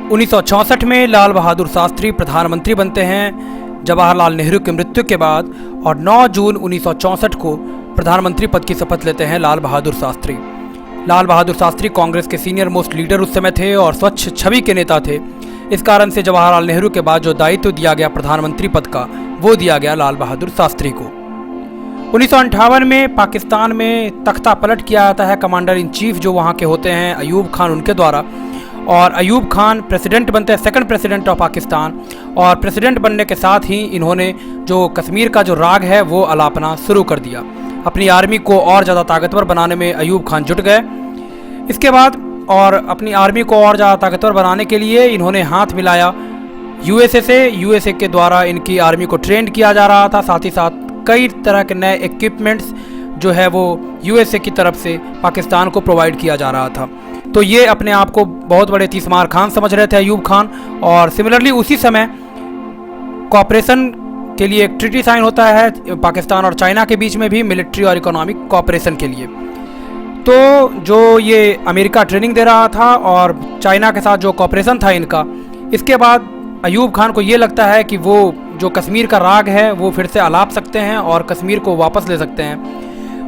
1964 में लाल बहादुर शास्त्री प्रधानमंत्री बनते हैं जवाहरलाल नेहरू की मृत्यु के बाद, और 9 जून 1964 को प्रधानमंत्री पद की शपथ लेते हैं लाल बहादुर शास्त्री। लाल बहादुर शास्त्री कांग्रेस के सीनियर मोस्ट लीडर उस समय थे और स्वच्छ छवि के नेता थे। इस कारण से जवाहरलाल नेहरू के बाद जो दायित्व दिया गया प्रधानमंत्री पद का, वो दिया गया लाल बहादुर शास्त्री को। 1958 में पाकिस्तान में तख्ता पलट किया जाता है कमांडर इन चीफ जो वहाँ के होते हैं अयूब खान, उनके द्वारा, और अयूब खान प्रेसिडेंट बनते हैं, सेकंड प्रेसिडेंट ऑफ पाकिस्तान। और प्रेसिडेंट बनने के साथ ही इन्होंने जो कश्मीर का जो राग है वो अलापना शुरू कर दिया। अपनी आर्मी को और ज़्यादा ताकतवर बनाने में अयूब खान जुट गए। इसके बाद और अपनी आर्मी को और ज़्यादा ताकतवर बनाने के लिए इन्होंने हाथ मिलाया यूएसए से। यूएसए के द्वारा इनकी आर्मी को ट्रेंड किया जा रहा था, साथ ही साथ कई तरह के नए इक्विपमेंट्स जो है वो यूएसए की तरफ से पाकिस्तान को प्रोवाइड किया जा रहा था। तो ये अपने आप को बहुत बड़े तीसमार खान समझ रहे थे अयूब खान। और सिमिलरली उसी समय कॉपरेशन के लिए एक ट्रीटी साइन होता है पाकिस्तान और चाइना के बीच में भी, मिलिट्री और इकोनॉमिक कॉपरेशन के लिए। तो जो ये अमेरिका ट्रेनिंग दे रहा था और चाइना के साथ जो कॉपरेशन था इनका, इसके बाद अयूब खान को ये लगता है कि वो जो कश्मीर का राग है वो फिर से अलाप सकते हैं और कश्मीर को वापस ले सकते हैं।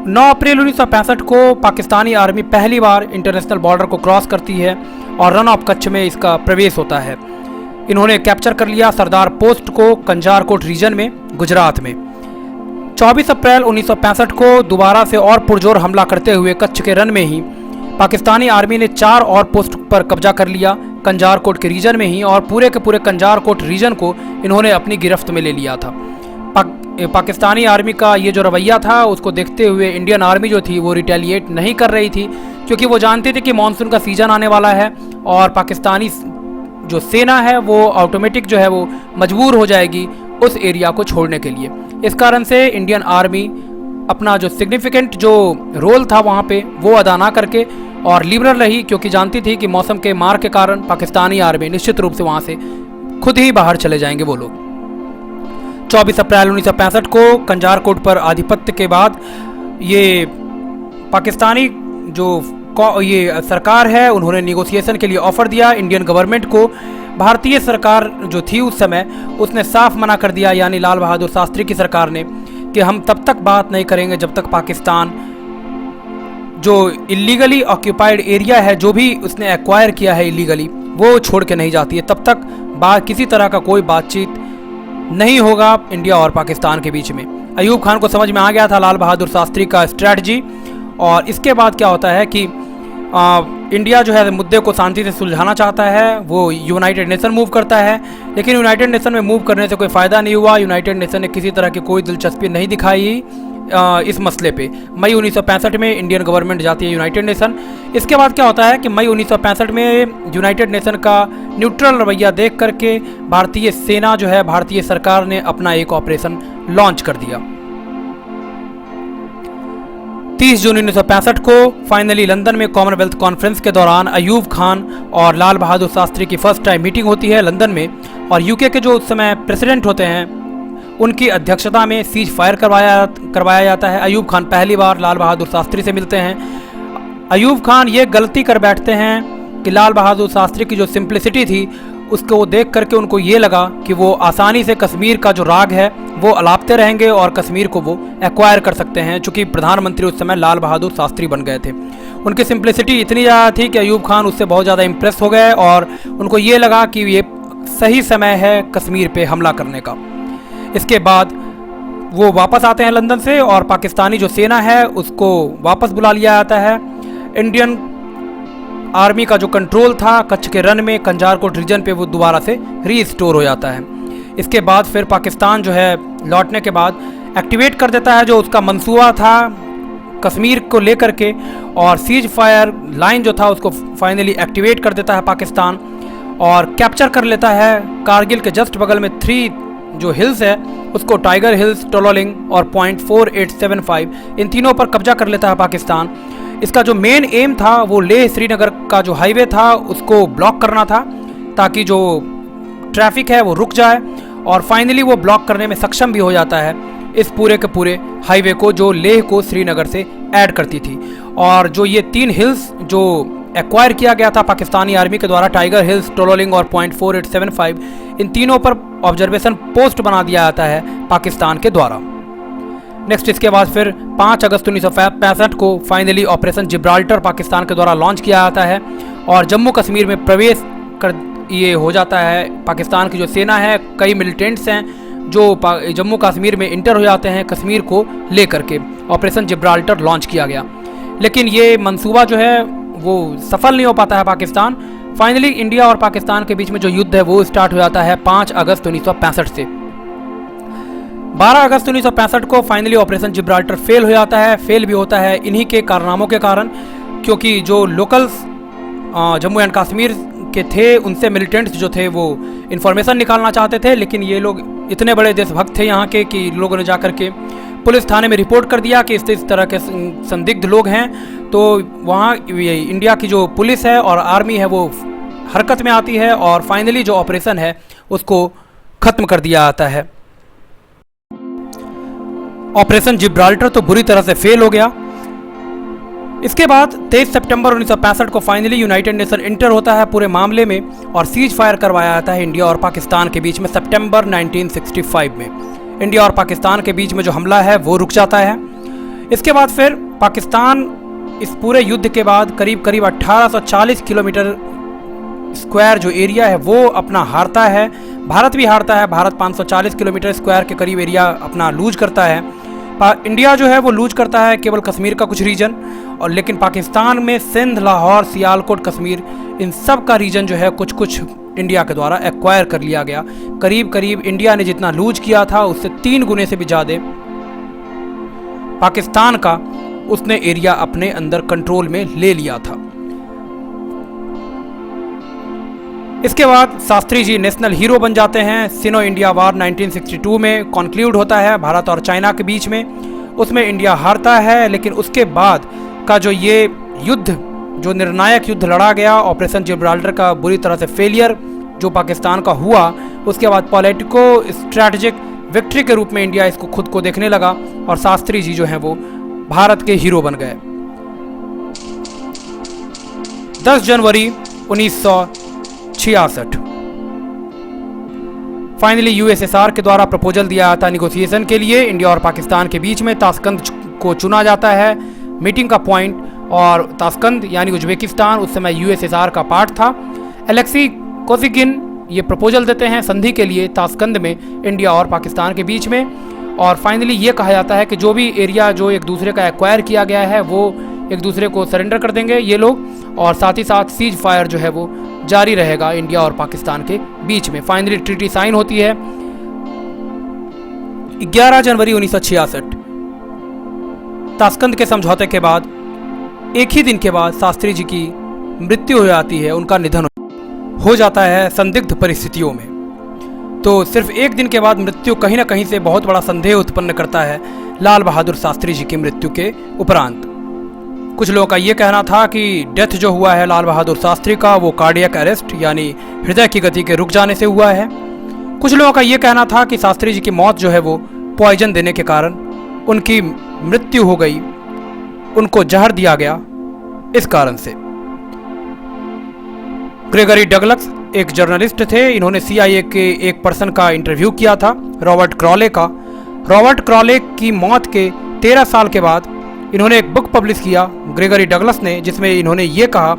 9 अप्रैल 1965 को पाकिस्तानी आर्मी पहली बार इंटरनेशनल बॉर्डर को क्रॉस करती है और रन ऑफ कच्छ में इसका प्रवेश होता है। इन्होंने कैप्चर कर लिया सरदार पोस्ट को कंजारकोट रीजन में, गुजरात में। 24 अप्रैल 1965 को दोबारा से और पुरजोर हमला करते हुए कच्छ के रन में ही पाकिस्तानी आर्मी ने 4 और पोस्ट पर कब्जा कर लिया कंजारकोट के रीजन में ही, और पूरे के पूरे कंजारकोट रीजन को इन्होंने अपनी गिरफ्त में ले लिया था। पाकिस्तानी आर्मी का ये जो रवैया था उसको देखते हुए इंडियन आर्मी जो थी वो रिटेलिएट नहीं कर रही थी, क्योंकि वो जानती थी कि मानसून का सीजन आने वाला है और पाकिस्तानी जो सेना है वो ऑटोमेटिक जो है वो मजबूर हो जाएगी उस एरिया को छोड़ने के लिए। इस कारण से इंडियन आर्मी अपना जो सिग्निफिकेंट जो रोल था वहाँ पे वो अदा ना करके और लिबरल रही, क्योंकि जानती थी कि मौसम के मार के कारण पाकिस्तानी आर्मी निश्चित रूप से वहाँ से खुद ही बाहर चले जाएंगे वो लोग। 24 अप्रैल 1965 को कंजारकोट पर आधिपत्य के बाद ये पाकिस्तानी जो ये सरकार है उन्होंने निगोसिएशन के लिए ऑफर दिया इंडियन गवर्नमेंट को। भारतीय सरकार जो थी उस समय उसने साफ मना कर दिया, यानी लाल बहादुर शास्त्री की सरकार ने, कि हम तब तक बात नहीं करेंगे जब तक पाकिस्तान जो इलीगली ऑक्यूपाइड एरिया है, जो भी उसने एक्वायर किया है इलीगली, वो छोड़ के नहीं जाती है, तब तक किसी तरह का कोई बातचीत नहीं होगा इंडिया और पाकिस्तान के बीच में। अयूब खान को समझ में आ गया था लाल बहादुर शास्त्री का स्ट्रैटेजी। और इसके बाद क्या होता है कि इंडिया जो है मुद्दे को शांति से सुलझाना चाहता है, वो यूनाइटेड नेशन मूव करता है, लेकिन यूनाइटेड नेशन में मूव करने से कोई फ़ायदा नहीं हुआ। यूनाइटेड नेशन ने किसी तरह की कोई दिलचस्पी नहीं दिखाई इस मसले पे। मई 1965 में इंडियन गवर्नमेंट जाती है यूनाइटेड नेशन। इसके बाद क्या होता है कि मई 1965 में यूनाइटेड नेशन का न्यूट्रल रवैया देख करके भारतीय सेना जो है, भारतीय सरकार ने अपना एक ऑपरेशन लॉन्च कर दिया। 30 जून 1965 को फाइनली लंदन में कॉमनवेल्थ कॉन्फ्रेंस के दौरान अयूब खान और लाल बहादुर शास्त्री की फर्स्ट टाइम मीटिंग होती है लंदन में, और यूके के जो उस समय प्रेसिडेंट होते हैं उनकी अध्यक्षता में सीज फायर करवाया जाता है। अयूब खान पहली बार लाल बहादुर शास्त्री से मिलते हैं। अयूब खान ये गलती कर बैठते हैं कि लाल बहादुर शास्त्री की जो सिंप्लिसिटी थी उसको देख करके उनको ये लगा कि वो आसानी से कश्मीर का जो राग है वो अलापते रहेंगे और कश्मीर को वो एक्वायर कर सकते हैं, चूँकि प्रधानमंत्री उस समय लाल बहादुर शास्त्री बन गए थे। उनकी सिंप्लिसिटी इतनी ज़्यादा थी कि अयूब खान उससे बहुत ज़्यादा इम्प्रेस हो गए और उनको ये लगा कि ये सही समय है कश्मीर पे हमला करने का। इसके बाद वो वापस आते हैं लंदन से और पाकिस्तानी जो सेना है उसको वापस बुला लिया जाता है। इंडियन आर्मी का जो कंट्रोल था कच्छ के रन में, कंजारकोट रीजन पे, वो दोबारा से रीस्टोर हो जाता है। इसके बाद फिर पाकिस्तान जो है लौटने के बाद एक्टिवेट कर देता है जो उसका मंसूबा था कश्मीर को लेकर के, और सीज फायर लाइन जो था उसको फाइनली एक्टिवेट कर देता है पाकिस्तान और कैप्चर कर लेता है कारगिल के जस्ट बगल में 3 जो हिल्स है उसको, टाइगर हिल्स, टोलोलिंग और पॉइंट 4875, इन तीनों पर कब्जा कर लेता है पाकिस्तान। इसका जो मेन एम था वो लेह श्रीनगर का जो हाईवे था उसको ब्लॉक करना था ताकि जो ट्रैफिक है वो रुक जाए, और फाइनली वो ब्लॉक करने में सक्षम भी हो जाता है इस पूरे के पूरे हाईवे को जो लेह को श्रीनगर से ऐड करती थी। और जो ये 3 हिल्स जो एक्वायर किया गया था पाकिस्तानी आर्मी के द्वारा। टाइगर हिल्स, टोलोलिंग और .4875 इन तीनों पर ऑब्जर्वेशन पोस्ट बना दिया जाता है पाकिस्तान के द्वारा। नेक्स्ट इसके बाद फिर 5 अगस्त 1965 को फाइनली ऑपरेशन जिब्राल्टर पाकिस्तान के द्वारा लॉन्च किया जाता है और जम्मू कश्मीर में प्रवेश कर ये हो जाता है। पाकिस्तान की जो सेना है, कई मिलिटेंट्स हैं जो जम्मू कश्मीर में इंटर हो जाते हैं कश्मीर को लेकर के। ऑपरेशन जिब्राल्टर लॉन्च किया गया, लेकिन ये मंसूबा जो है वो सफल नहीं हो पाता है पाकिस्तान। फाइनली इंडिया और पाकिस्तान के बीच में जो युद्ध है वो स्टार्ट हो जाता है 5 अगस्त 1965 से। 12 अगस्त 1965 को फाइनली ऑपरेशन जिब्राल्टर फेल हो जाता है। फेल भी होता है इन्हीं के कारनामों के कारण, क्योंकि जो लोकल्स जम्मू एंड कश्मीर के थे उनसे मिलिटेंट्स जो थे वो इन्फॉर्मेशन निकालना चाहते थे, लेकिन ये लोग इतने बड़े देशभक्त थे यहाँ के कि लोगों ने जाकर के पुलिस थाने में रिपोर्ट कर दिया कि इस तरह के संदिग्ध लोग हैं। तो वहाँ इंडिया की जो पुलिस है और आर्मी है वो हरकत में आती है और फाइनली जो ऑपरेशन है उसको ख़त्म कर दिया जाता है। ऑपरेशन जिब्राल्टर तो बुरी तरह से फेल हो गया। इसके बाद 23 सितंबर 1965 को फाइनली यूनाइटेड नेशन इंटर होता है पूरे मामले में और सीज फायर करवाया जाता है इंडिया और पाकिस्तान के बीच में सितंबर 1965 में। इंडिया और पाकिस्तान के बीच में जो हमला है वो रुक जाता है। इसके बाद फिर पाकिस्तान इस पूरे युद्ध के बाद करीब करीब 1840 किलोमीटर स्क्वायर जो एरिया है वो अपना हारता है। भारत भी हारता है। भारत 540 किलोमीटर स्क्वायर के करीब एरिया अपना लूज करता है। इंडिया जो है वो लूज करता है केवल कश्मीर का कुछ रीजन, और लेकिन पाकिस्तान में सिंध, लाहौर, सियालकोट, कश्मीर इन सब का रीजन जो है कुछ कुछ इंडिया के द्वारा एक्वायर कर लिया गया। करीब करीब इंडिया ने जितना लूज किया था उससे 3 गुने से भी ज़्यादा पाकिस्तान का उसने एरिया अपने अंदर कंट्रोल में ले लिया था। इसके बाद शास्त्री जी नेशनल हीरो बन जाते हैं। सिनो इंडिया वार 1962 में कॉन्क्लूड होता है भारत और चाइना के बीच में। उसमें इंडिया हारता है, लेकिन उसके बाद का जो ये युद्ध, जो निर्णायक युद्ध लड़ा गया, ऑपरेशन जिब्राल्टर का बुरी तरह से फेलियर जो पाकिस्तान का हुआ, उसके बाद पॉलिटिको स्ट्रैटेजिक विक्ट्री के रूप में इंडिया इसको खुद को देखने लगा और शास्त्री जी जो हैं वो भारत के हीरो बन गए। 10 जनवरी 1966 फाइनली यूएसएसआर के द्वारा प्रपोजल दिया जाता है निगोसिएशन के लिए। इंडिया और पाकिस्तान के बीच में ताशकंद को चुना जाता है मीटिंग का पॉइंट, और ताशकंद यानी उज्बेकिस्तान उस समय यूएसएसआर का पार्ट था। एलेक्सी कोसिगिन ये प्रपोजल देते हैं संधि के लिए ताशकंद में इंडिया और पाकिस्तान के बीच में, और फाइनली ये कहा जाता है कि जो भी एरिया जो एक दूसरे का एक्वायर किया गया है वो एक दूसरे को सरेंडर कर देंगे ये लोग, और साथ ही साथ सीज फायर जो है वो जारी रहेगा इंडिया और पाकिस्तान के बीच में। फाइनली ट्रीटी साइन होती है 11 जनवरी 1966। ताशकंद के समझौते के बाद एक ही दिन के बाद शास्त्री जी की मृत्यु हो जाती है, उनका निधन हो जाता है संदिग्ध परिस्थितियों में। तो सिर्फ एक दिन के बाद मृत्यु कहीं ना कहीं से बहुत बड़ा संदेह उत्पन्न करता है लाल बहादुर शास्त्री जी की मृत्यु के उपरांत। कुछ लोगों का ये कहना था कि डेथ जो हुआ है लाल बहादुर शास्त्री का वो कार्डियक अरेस्ट यानी हृदय की गति के रुक जाने से हुआ है। कुछ लोगों का ये कहना था कि शास्त्री जी की मौत जो है वो पॉइजन देने के कारण उनकी मृत्यु हो गई, उनको जहर दिया गया इस कारण से। ग्रेगरी डगलस एक जर्नलिस्ट थे, इन्होंने CIA के एक पर्सन का इंटरव्यू किया था, रॉबर्ट क्रॉले का। रॉबर्ट क्रॉले की मौत के 13 साल के बाद इन्होंने एक बुक पब्लिश किया ग्रेगरी डगलस ने, जिसमें इन्होंने ये कहा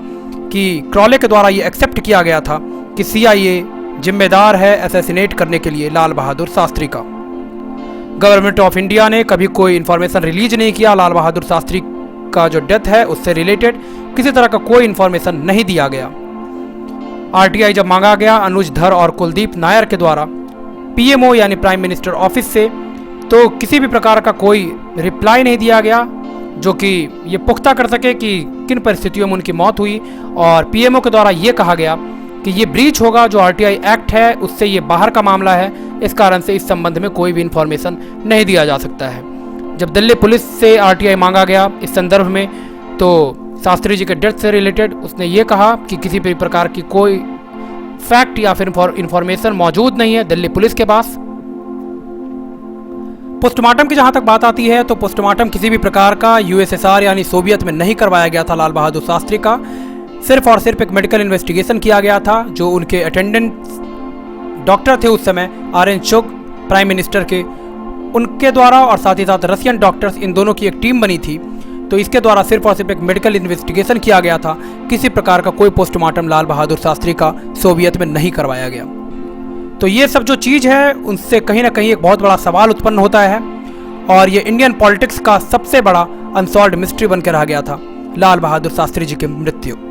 कि क्रॉले के द्वारा ये एक्सेप्ट किया गया था कि CIA जिम्मेदार है असैसिनेट करने के लिए लाल बहादुर शास्त्री का। गवर्नमेंट ऑफ इंडिया ने कभी कोई इन्फॉर्मेशन रिलीज नहीं किया लाल बहादुर शास्त्री का जो डेथ है उससे रिलेटेड किसी तरह का कोई इन्फॉर्मेशन नहीं दिया गया। RTI जब मांगा गया अनुज धर और कुलदीप नायर के द्वारा PMO यानी प्राइम मिनिस्टर ऑफिस से, तो किसी भी प्रकार का कोई रिप्लाई नहीं दिया गया जो कि ये पुख्ता कर सके कि किन परिस्थितियों में उनकी मौत हुई। और PMO के द्वारा ये कहा गया कि ये ब्रीच होगा, जो RTI एक्ट है उससे ये बाहर का मामला है, इस कारण से इस संबंध में कोई भी इन्फॉर्मेशन नहीं दिया जा सकता है। जब दिल्ली पुलिस से RTI मांगा गया इस संदर्भ में, तो शास्त्री जी के डेथ से रिलेटेड उसने ये कहा कि किसी भी प्रकार की कोई फैक्ट या फिर इंफॉर्मेशन मौजूद नहीं है दिल्ली पुलिस के पास। पोस्टमार्टम की जहाँ तक बात आती है तो पोस्टमार्टम किसी भी प्रकार का USSR यानी सोवियत में नहीं करवाया गया था लाल बहादुर शास्त्री का। सिर्फ और सिर्फ एक मेडिकल इन्वेस्टिगेशन किया गया था। जो उनके अटेंडेंट डॉक्टर थे उस समय, आरएन चोग प्राइम मिनिस्टर के, उनके द्वारा और साथ ही साथ रशियन डॉक्टर्स, इन दोनों की एक टीम बनी थी। तो इसके द्वारा सिर्फ और सिर्फ एक मेडिकल इन्वेस्टिगेशन किया गया था। किसी प्रकार का कोई पोस्टमार्टम लाल बहादुर शास्त्री का सोवियत में नहीं करवाया गया। तो ये सब जो चीज़ है उनसे कहीं ना कहीं एक बहुत बड़ा सवाल उत्पन्न होता है और ये इंडियन पॉलिटिक्स का सबसे बड़ा अनसॉल्व्ड मिस्ट्री बन के रह गया था, लाल बहादुर शास्त्री जी की मृत्यु।